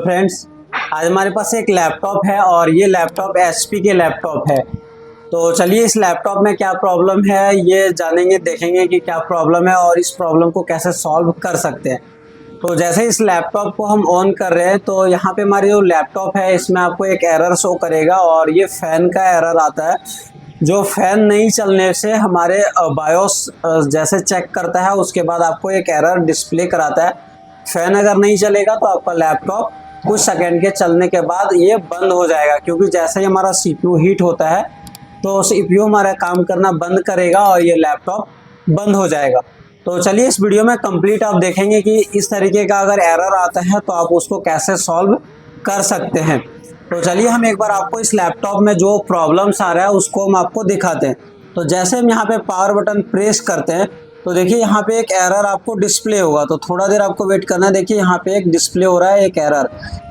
Friends, आज हमारे पास एक लैपटॉप है और ये लैपटॉप एचपी के लैपटॉप है। तो चलिए इस लैपटॉप में क्या प्रॉब्लम है ये जानेंगे, देखेंगे कि क्या प्रॉब्लम है और इस प्रॉब्लम को कैसे सॉल्व कर सकते हैं। तो जैसे इस लैपटॉप को हम ऑन कर रहे हैं तो यहाँ पे हमारी जो लैपटॉप है इसमें आपको एक एरर शो करेगा और ये फ़ैन का एरर आता है। जो फ़ैन नहीं चलने से हमारे बायोस जैसे चेक करता है उसके बाद आपको एक एरर डिस्प्ले कराता है। फ़ैन अगर नहीं चलेगा तो आपका लैपटॉप कुछ सेकंड के चलने के बाद ये बंद हो जाएगा, क्योंकि जैसे ही हमारा सीपीयू हीट होता है तो सीपीयू हमारा काम करना बंद करेगा और ये लैपटॉप बंद हो जाएगा। तो चलिए इस वीडियो में कंप्लीट आप देखेंगे कि इस तरीके का अगर एरर आता है तो आप उसको कैसे सॉल्व कर सकते हैं। तो चलिए हम एक बार आपको इस लैपटॉप में जो प्रॉब्लम्स आ रहा है उसको हम आपको दिखाते हैं। तो जैसे हम यहाँ पे पावर बटन प्रेस करते हैं तो देखिए यहाँ पे एक एरर आपको डिस्प्ले होगा, तो थोड़ा देर आपको वेट करना है। देखिए यहाँ पे एक डिस्प्ले हो रहा है एक एरर,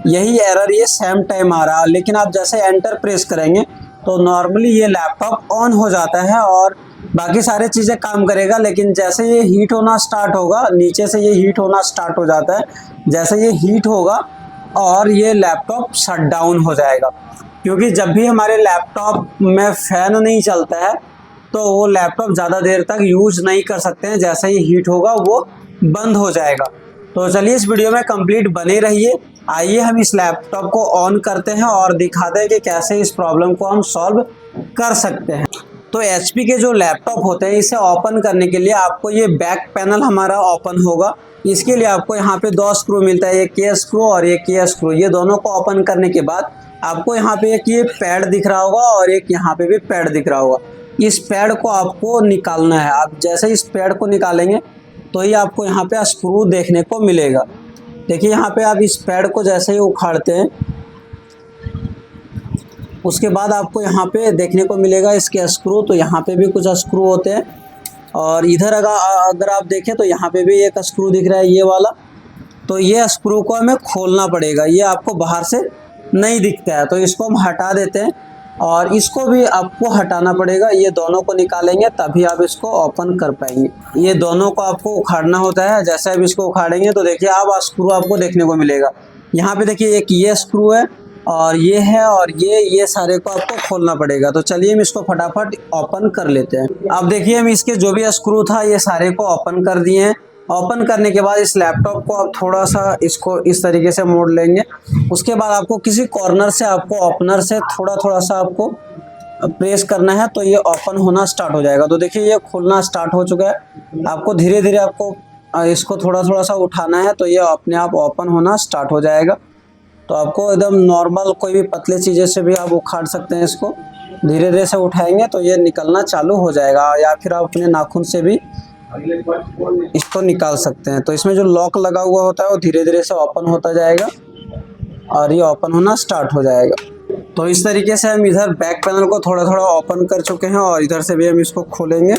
यही एरर ये सेम टाइम आ रहा है, लेकिन आप जैसे एंटर प्रेस करेंगे तो नॉर्मली ये लैपटॉप ऑन हो जाता है और बाकी सारी चीज़ें काम करेगा। लेकिन जैसे ये हीट होना स्टार्ट होगा, नीचे से ये हीट होना स्टार्ट हो जाता है, जैसे ये हीट होगा और ये लैपटॉप शट डाउन हो जाएगा। क्योंकि जब भी हमारे लैपटॉप में फ़ैन नहीं चलता है तो वो लैपटॉप ज़्यादा देर तक यूज़ नहीं कर सकते हैं, जैसे ही हीट होगा वो बंद हो जाएगा। तो चलिए इस वीडियो में कंप्लीट बने रहिए। आइए हम इस लैपटॉप को ऑन करते हैं और दिखाते हैं कि कैसे इस प्रॉब्लम को हम सॉल्व कर सकते हैं। तो एचपी के जो लैपटॉप होते हैं इसे ओपन करने के लिए आपको ये बैक पैनल हमारा ओपन होगा। इसके लिए आपको यहाँ पे दो स्क्रू मिलता है, एक ये स्क्रू और एक ये स्क्रू। ये दोनों को ओपन करने के बाद आपको यहाँ पे एक ये पैड दिख रहा होगा और एक यहाँ पे भी पैड दिख रहा होगा। इस पैड को आपको निकालना है। आप जैसे इस पैड को निकालेंगे तो ही आपको यहाँ पे स्क्रू देखने को मिलेगा। देखिए यहाँ पे आप इस पैड को जैसे ही उखाड़ते हैं उसके बाद आपको यहाँ पे देखने को मिलेगा इसके स्क्रू। तो यहाँ पे भी कुछ स्क्रू होते हैं और इधर अगर आप देखें तो यहाँ पे भी एक स्क्रू दिख रहा है ये वाला। तो ये स्क्रू को हमें खोलना पड़ेगा, ये आपको बाहर से नहीं दिखता है, तो इसको हम हटा देते हैं और इसको भी आपको हटाना पड़ेगा। ये दोनों को निकालेंगे तभी आप इसको ओपन कर पाएंगे। ये दोनों को आपको उखाड़ना होता है। जैसे आप इसको उखाड़ेंगे तो देखिए आप स्क्रू आपको देखने को मिलेगा। यहाँ पे देखिए एक ये स्क्रू है और ये है और ये सारे को आपको खोलना पड़ेगा। तो चलिए हम इसको फटाफट ओपन कर लेते हैं। अब देखिए हम इसके जो भी स्क्रू था ये सारे को ओपन कर दिए हैं। ओपन करने के बाद इस लैपटॉप को आप थोड़ा सा इसको इस तरीके से मोड़ लेंगे। उसके बाद आपको किसी कॉर्नर से आपको ओपनर से थोड़ा सा आपको प्रेस करना है तो ये ओपन होना स्टार्ट हो जाएगा। तो देखिए ये खुलना स्टार्ट हो चुका है। आपको धीरे धीरे आपको इसको थोड़ा सा उठाना है तो ये अपने आप ओपन होना स्टार्ट हो जाएगा। तो आपको एकदम नॉर्मल कोई भी पतले चीज़ें से भी आप उखाड़ सकते हैं। इसको धीरे धीरे से उठाएंगे तो ये निकलना चालू हो जाएगा, या फिर आप अपने नाखून से भी इसको निकाल सकते हैं। तो इसमें जो लॉक लगा हुआ होता है वो धीरे धीरे से ओपन होता जाएगा और ये ओपन होना स्टार्ट हो जाएगा। तो इस तरीके से हम इधर बैक पैनल को थोड़ा ओपन कर चुके हैं और इधर से भी हम इसको खोलेंगे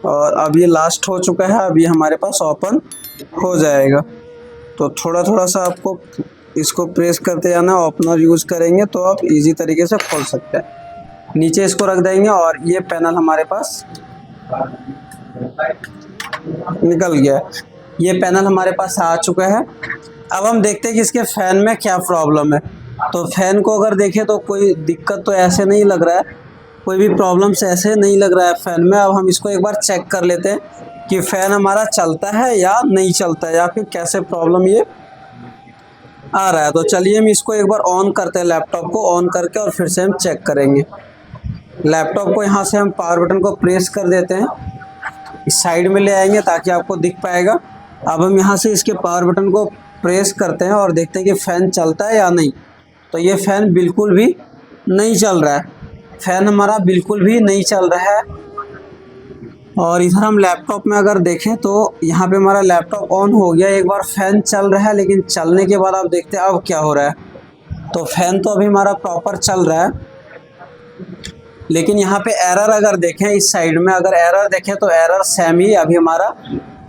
और अब ये लास्ट हो चुका है। अब ये हमारे पास ओपन हो जाएगा। तो थोड़ा सा आपको इसको प्रेस करते जाना, ओपनर यूज़ करेंगे तो आप इजी तरीके से खोल सकते हैं। नीचे इसको रख देंगे और ये पैनल हमारे पास निकल गया। ये पैनल हमारे पास आ चुका है। अब हम देखते हैं कि इसके फ़ैन में क्या प्रॉब्लम है। तो फ़ैन को अगर देखें तो कोई दिक्कत तो ऐसे नहीं लग रहा है, कोई भी प्रॉब्लम्स ऐसे नहीं लग रहा है फ़ैन में। अब हम इसको एक बार चेक कर लेते हैं कि फ़ैन हमारा चलता है या नहीं चलता है, या फिर कैसे प्रॉब्लम ये आ रहा है। तो चलिए हम इसको एक बार ऑन करते हैं, लैपटॉप को ऑन करके, और फिर से हम चेक करेंगे। लैपटॉप को यहाँ से हम पावर बटन को प्रेस कर देते हैं, इस साइड में ले आएंगे ताकि आपको दिख पाएगा। अब हम यहाँ से इसके पावर बटन को प्रेस करते हैं और देखते हैं कि फ़ैन चलता है या नहीं। तो ये फ़ैन बिल्कुल भी नहीं चल रहा है, फ़ैन हमारा बिल्कुल भी नहीं चल रहा है। और इधर हम लैपटॉप में अगर देखें तो यहाँ पे हमारा लैपटॉप ऑन हो गया, एक बार फ़ैन चल रहा है, लेकिन चलने के बाद आप देखते हैं अब क्या हो रहा है। तो फ़ैन तो अभी हमारा प्रॉपर चल रहा है, लेकिन यहाँ पे एरर अगर देखें इस साइड में, अगर एरर देखें तो एरर सेम ही अभी हमारा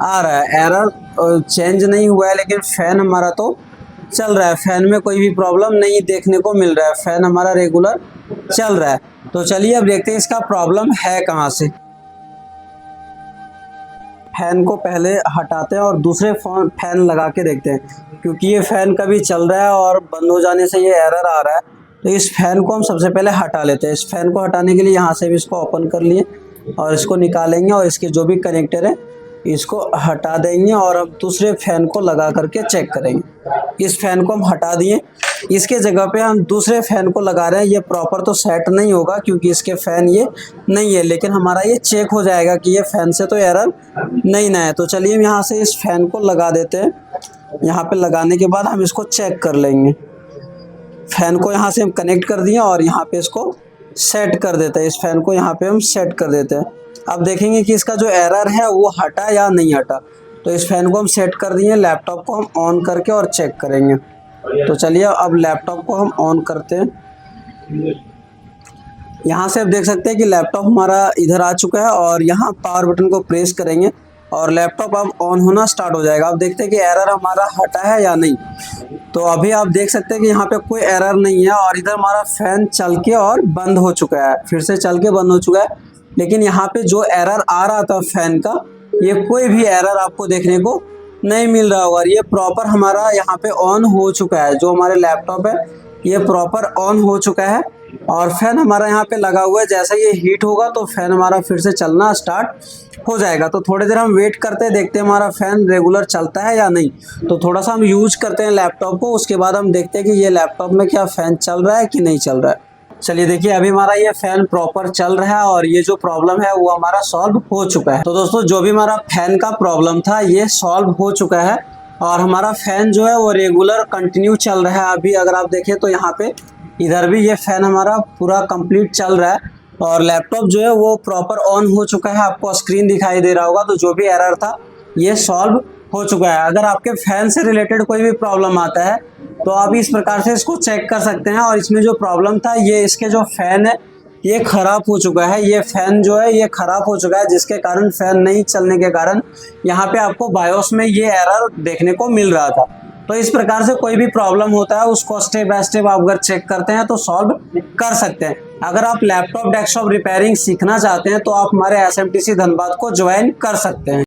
आ रहा है। एरर चेंज नहीं हुआ है, लेकिन फ़ैन हमारा तो चल रहा है। फ़ैन में कोई भी प्रॉब्लम नहीं देखने को मिल रहा है, फ़ैन हमारा रेगुलर चल रहा है। तो चलिए अब देखते हैं इसका प्रॉब्लम है कहाँ से। फ़ैन को पहले हटाते हैं और दूसरे फ़ैन लगा के देखते हैं, क्योंकि ये फ़ैन कभी चल रहा है और बंद हो जाने से ये एरर आ रहा है। तो इस फ़ैन को हम सबसे पहले हटा लेते हैं। इस फ़ैन को हटाने के लिए यहाँ से भी इसको ओपन कर लिए और इसको निकालेंगे और इसके जो भी कनेक्टर है इसको हटा देंगे और अब दूसरे फ़ैन को लगा करके चेक करेंगे। इस फ़ैन को हम हटा दिए, इसके जगह पे हम दूसरे फ़ैन को लगा रहे हैं। ये प्रॉपर तो सेट नहीं होगा क्योंकि इसके फ़ैन ये नहीं है, लेकिन हमारा ये चेक हो जाएगा कि ये फ़ैन से तो एरर नहीं ना है। तो चलिए हम यहाँ से इस फ़ैन को लगा देते हैं। यहाँ पे लगाने के बाद हम इसको चेक कर लेंगे। फ़ैन को यहाँ से हम कनेक्ट कर दिए और यहाँ पे इसको सेट कर देते हैं। इस फ़ैन को यहाँ पे हम सेट कर देते हैं। अब देखेंगे कि इसका जो एरर है वो हटा या नहीं हटा। तो इस फ़ैन को हम सेट कर दिए, लैपटॉप को हम ऑन करके और चेक करेंगे। तो चलिए अब लैपटॉप को हम ऑन करते हैं। यहाँ से आप देख सकते हैं कि लैपटॉप हमारा इधर आ चुका है और यहाँ पावर बटन को प्रेस करेंगे और लैपटॉप अब ऑन होना स्टार्ट हो जाएगा। आप देखते हैं कि एरर हमारा हटा है या नहीं। तो अभी आप देख सकते हैं कि यहाँ पे कोई एरर नहीं है और इधर हमारा फ़ैन चल के और बंद हो चुका है, फिर से चल के बंद हो चुका है। लेकिन यहाँ पे जो एरर आ रहा था फ़ैन का, ये कोई भी एरर आपको देखने को नहीं मिल रहा होगा। ये प्रॉपर हमारा यहाँ पे ऑन हो चुका है। जो हमारे लैपटॉप है ये प्रॉपर ऑन हो चुका है और फ़ैन हमारा यहाँ पे लगा हुआ है। जैसे ये हीट होगा तो फ़ैन हमारा फिर से चलना स्टार्ट हो जाएगा। तो थोड़ी देर हम वेट करते हैं, देखते हैं हमारा फ़ैन रेगुलर चलता है या नहीं। तो थोड़ा सा हम यूज करते हैं लैपटॉप को, उसके बाद हम देखते हैं कि ये लैपटॉप में क्या फ़ैन चल रहा है कि नहीं चल रहा है। चलिए देखिए अभी हमारा ये फ़ैन प्रॉपर चल रहा है और ये जो प्रॉब्लम है वो हमारा सॉल्व हो चुका है। तो दोस्तों जो भी हमारा फ़ैन का प्रॉब्लम था ये सॉल्व हो चुका है और हमारा फ़ैन जो है वो रेगुलर कंटिन्यू चल रहा है। अभी अगर आप देखें तो यहाँ पे इधर भी ये फ़ैन हमारा पूरा कंप्लीट चल रहा है और लैपटॉप जो है वो प्रॉपर ऑन हो चुका है। आपको स्क्रीन दिखाई दे रहा होगा। तो जो भी एरर था ये सॉल्व हो चुका है। अगर आपके फ़ैन से रिलेटेड कोई भी प्रॉब्लम आता है तो आप इस प्रकार से इसको चेक कर सकते हैं। और इसमें जो प्रॉब्लम था ये इसके जो फ़ैन है ये ख़राब हो चुका है। ये फ़ैन जो है ये ख़राब हो चुका है, जिसके कारण फ़ैन नहीं चलने के कारण यहाँ पे आपको बायोस में ये एरर देखने को मिल रहा था। तो इस प्रकार से कोई भी प्रॉब्लम होता है उसको स्टेप बाय स्टेप आप अगर चेक करते हैं तो सॉल्व कर सकते हैं। अगर आप लैपटॉप डेस्कटॉप रिपेयरिंग सीखना चाहते हैं तो आप हमारे SMTC धनबाद को ज्वाइन कर सकते हैं।